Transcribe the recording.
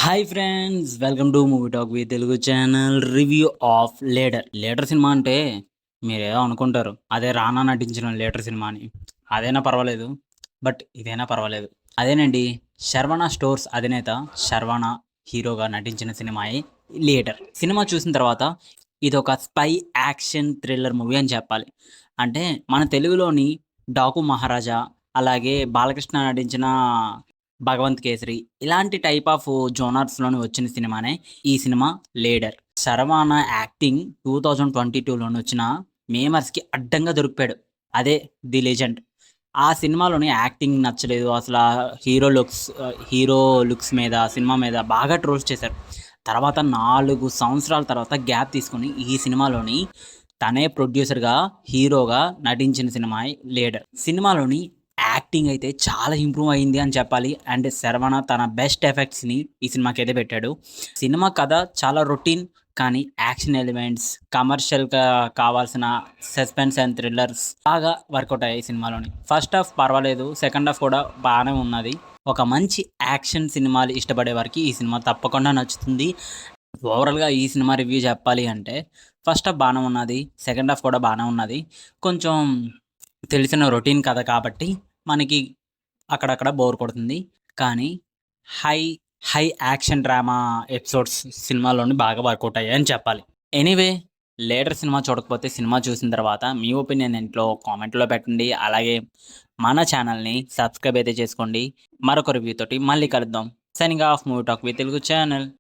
Hi friends, welcome to movie talk with Telugu channel. Review of leader cinema అంటే మీరేదో అనుకుంటారు, అదే రానా నటించిన లీడర్ సినిమా అని. అదైనా పర్వాలేదు, బట్ ఇదైనా పర్వాలేదు. అదేనండి, శర్వణ స్టోర్స్ అధినేత శర్వణ హీరోగా నటించిన సినిమాయే లీడర్. సినిమా చూసిన తర్వాత ఇది ఒక స్పై యాక్షన్ థ్రిల్లర్ మూవీ అని చెప్పాలి. అంటే మన తెలుగులోని డాకు మహారాజా, అలాగే బాలకృష్ణ నటించిన భగవంత్ కేసరి ఇలాంటి టైప్ ఆఫ్ జోనర్స్లోని వచ్చిన సినిమానే ఈ సినిమా లీడర్. శర్వాన యాక్టింగ్ 2022లోని వచ్చిన మేమర్స్కి అడ్డంగా దొరికిపోయాడు. అదే ది లెజెండ్. ఆ సినిమాలోని యాక్టింగ్ నచ్చలేదు అసలు. హీరో లుక్స్ మీద, సినిమా మీద బాగా ట్రోల్స్ చేశారు. తర్వాత 4 సంవత్సరాల తర్వాత గ్యాప్ తీసుకొని ఈ సినిమాలోని తనే ప్రొడ్యూసర్గా, హీరోగా నటించిన సినిమా లీడర్. సినిమాలోని యాక్టింగ్ అయితే చాలా ఇంప్రూవ్ అయింది అని చెప్పాలి. అండ్ శరవణ తన బెస్ట్ ఎఫెక్ట్స్ని ఈ సినిమాకి అయితే పెట్టాడు. సినిమా కథ చాలా రొటీన్, కానీ యాక్షన్ ఎలిమెంట్స్, కమర్షియల్గా కావాల్సిన సస్పెన్స్ అండ్ థ్రిల్లర్స్ బాగా వర్కౌట్ అయ్యాయి సినిమాలోని. ఫస్ట్ హాఫ్ పర్వాలేదు, సెకండ్ హాఫ్ కూడా బాగానే ఉన్నది. ఒక మంచి యాక్షన్ సినిమాలు ఇష్టపడే వారికి ఈ సినిమా తప్పకుండా నచ్చుతుంది. ఓవరాల్గా ఈ సినిమా రివ్యూ చెప్పాలి అంటే ఫస్ట్ హాఫ్ బాగానే ఉన్నది, సెకండ్ హాఫ్ కూడా బాగానే ఉన్నది. కొంచెం తెలిసిన రొటీన్ కథ కాబట్టి మనకి అక్కడక్కడ బోర్ కొడుతుంది. కానీ high high action drama episodes సినిమాలోని బాగా వర్కౌట్ అయ్యాయని చెప్పాలి. ఎనీవే, లీడర్ సినిమా చూడకపోతే సినిమా చూసిన తర్వాత మీ ఒపీనియన్ ఇంట్లో కామెంట్లో పెట్టండి. అలాగే మన ఛానల్ని సబ్స్క్రైబ్ అయితే చేసుకోండి. మరొక రివ్యూ తోటి మళ్ళీ కలుద్దాం. Signing off movie talk with Telugu channel.